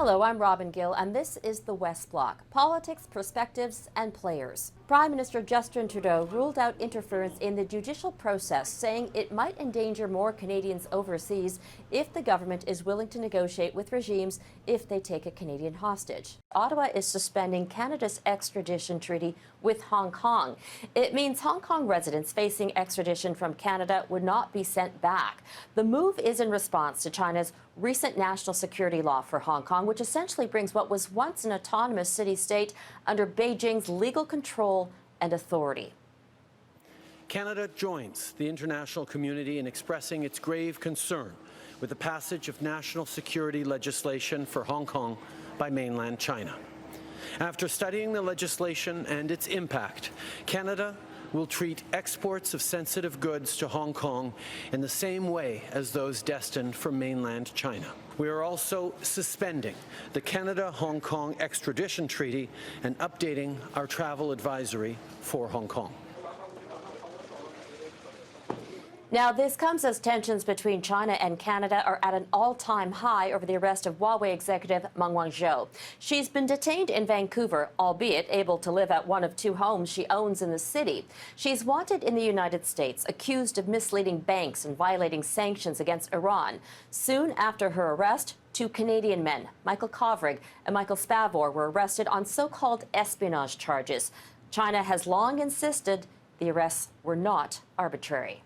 Hello, I'm Robin Gill, and this is the West Block: politics, perspectives, and players. Prime Minister Justin Trudeau ruled out interference in the judicial process, saying it might endanger more Canadians overseas if the government is willing to negotiate with regimes if they take a Canadian hostage. Ottawa is suspending Canada's extradition treaty with Hong Kong. It means Hong Kong residents facing extradition from Canada would not be sent back. The move is in response to China's recent national security law for Hong Kong, which essentially brings what was once an autonomous city-state under Beijing's legal control and authority. Canada joins the international community in expressing its grave concern with the passage of national security legislation for Hong Kong by mainland China. After studying the legislation and its impact, Canada will treat exports of sensitive goods to Hong Kong in the same way as those destined for mainland China. We are also suspending the Canada-Hong Kong extradition treaty and updating our travel advisory for Hong Kong. Now, this comes as tensions between China and Canada are at an all-time high over the arrest of Huawei executive Meng Wanzhou. She's been detained in Vancouver, albeit able to live at one of two homes she owns in the city. She's wanted in the United States, accused of misleading banks and violating sanctions against Iran. Soon after her arrest, two Canadian men, Michael Kovrig and Michael Spavor, were arrested on so-called espionage charges. China has long insisted the arrests were not arbitrary.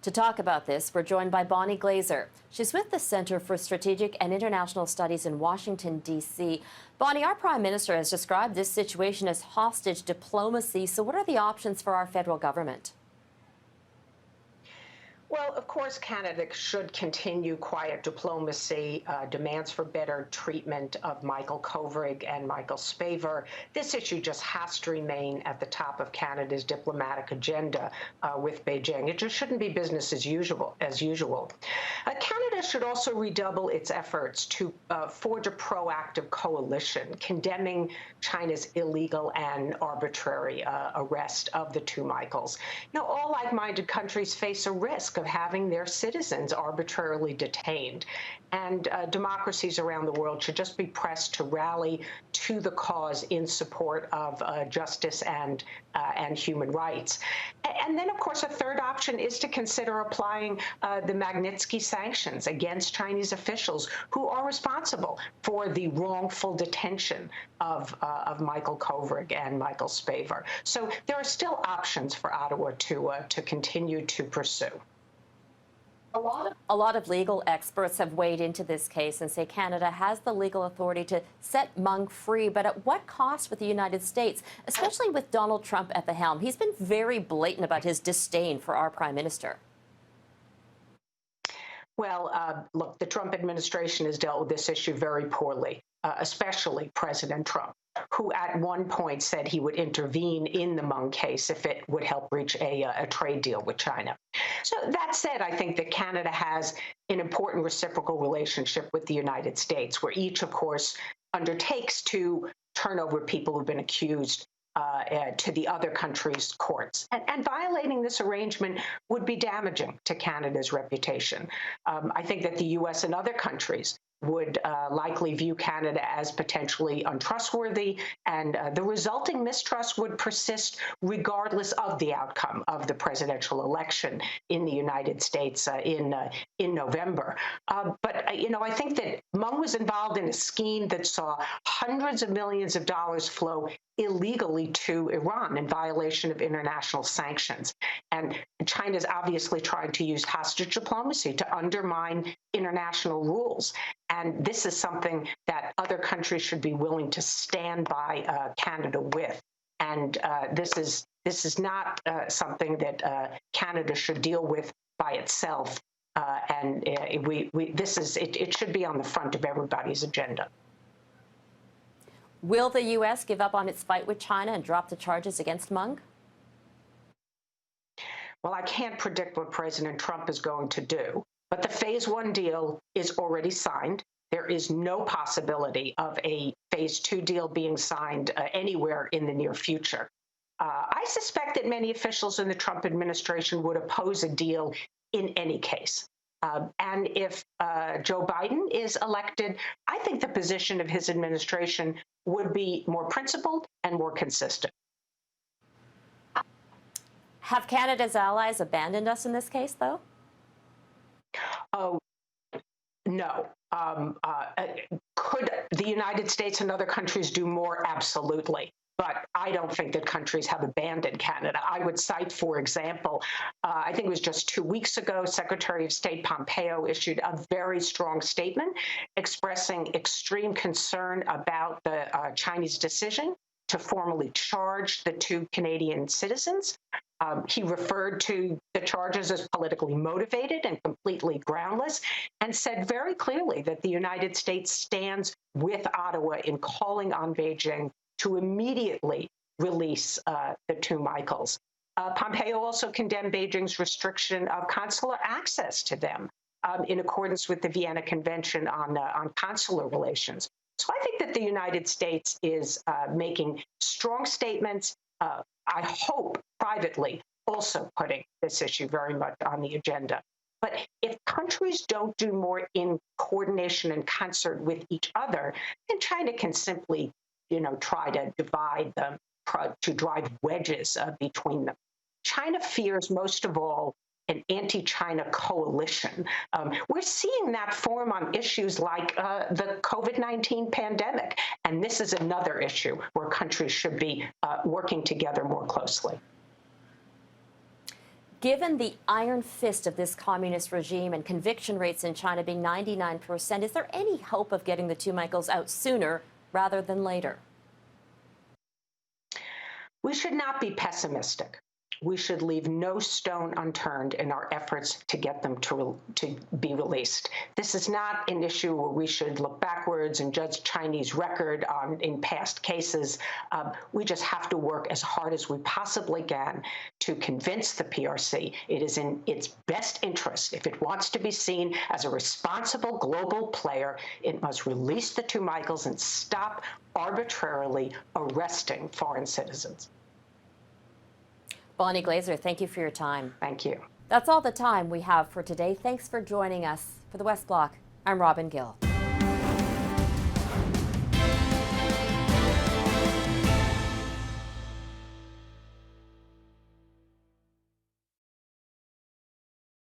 To talk about this, we're joined by Glaser. She's with the Center for Strategic and International Studies in Washington, D.C. Bonnie, our Prime Minister has described this situation as hostage diplomacy. So what are the options for our federal government? Well, of course, Canada should continue quiet diplomacy, demands for better treatment of Michael Kovrig and Michael Spavor. This issue just has to remain at the top of Canada's diplomatic agenda with Beijing. It just shouldn't be business as usual. Canada should also redouble its efforts to forge a proactive coalition condemning China's illegal and arbitrary arrest of the two Michaels. Now, all like-minded countries face a risk of having their citizens arbitrarily detained. And democracies around the world should just be pressed to rally to the cause in support of justice and human rights. And then, of course, a third option is to consider applying the Magnitsky sanctions against Chinese officials who are responsible for the wrongful detention of Michael Kovrig and Michael Spavor. So there are still options for Ottawa to continue to pursue. A lot of legal experts have weighed into this case and say Canada has the legal authority to set Meng free, but at what cost with the United States, especially with Donald Trump at the helm? He's been very blatant about his disdain for our Prime Minister. Well, look, the Trump administration has dealt with this issue very poorly, especially President Trump, who at one point said he would intervene in the Meng case if it would help reach a trade deal with China. So that said, I think that Canada has an important reciprocal relationship with the United States, where each, of course, undertakes to turn over people who've been accused to the other country's courts. And violating this arrangement would be damaging to Canada's reputation. I think that the U.S. and other countries would likely view Canada as potentially untrustworthy, and the resulting mistrust would persist regardless of the outcome of the presidential election in the United States in November. But I think that Meng was involved in a scheme that saw hundreds of millions of dollars flow illegally to Iran in violation of international sanctions. And China's obviously trying to use hostage diplomacy to undermine international rules. And this is something that other countries should be willing to stand by Canada with. And this is not something that Canada should deal with by itself. It should be on the front of everybody's agenda. Will the U.S. give up on its fight with China and drop the charges against Meng? Well, I can't predict what President Trump is going to do, but the Phase 1 deal is already signed. There is no possibility of a Phase 2 deal being signed anywhere in the near future. I suspect that many officials in the Trump administration would oppose a deal in any case. And if Joe Biden is elected, I think the position of his administration would be more principled and more consistent. Have Canada's allies abandoned us in this case, though? Oh, no. Could the United States and other countries do more? Absolutely. But I don't think that countries have abandoned Canada. I would cite, for example, I think it was just 2 weeks ago, Secretary of State Pompeo issued a very strong statement expressing extreme concern about the Chinese decision to formally charge the 2 Canadian citizens. He referred to the charges as politically motivated and completely groundless, and said very clearly that the United States stands with Ottawa in calling on Beijing to immediately release the 2 Michaels. Pompeo also condemned Beijing's restriction of consular access to them in accordance with the Vienna Convention on consular relations. So I think that the United States is making strong statements. I hope privately also putting this issue very much on the agenda. But if countries don't do more in coordination and concert with each other, then China can simply, try to divide them, to drive wedges between them. China fears most of all an anti-China coalition. We're seeing that form on issues like the COVID-19 pandemic. And this is another issue where countries should be working together more closely. Given the iron fist of this communist regime and conviction rates in China being 99%, is there any hope of getting the 2 Michaels out sooner rather than later? We should not be pessimistic. We should leave no stone unturned in our efforts to get them to be released. This is not an issue where we should look backwards and judge Chinese record in past cases. We just have to work as hard as we possibly can to convince the PRC it is in its best interest. If it wants to be seen as a responsible global player, it must release the 2 Michaels and stop arbitrarily arresting foreign citizens. Bonnie Glaser, thank you for your time. Thank you. That's all the time we have for today. Thanks for joining us. For the West Block, I'm Robin Gill.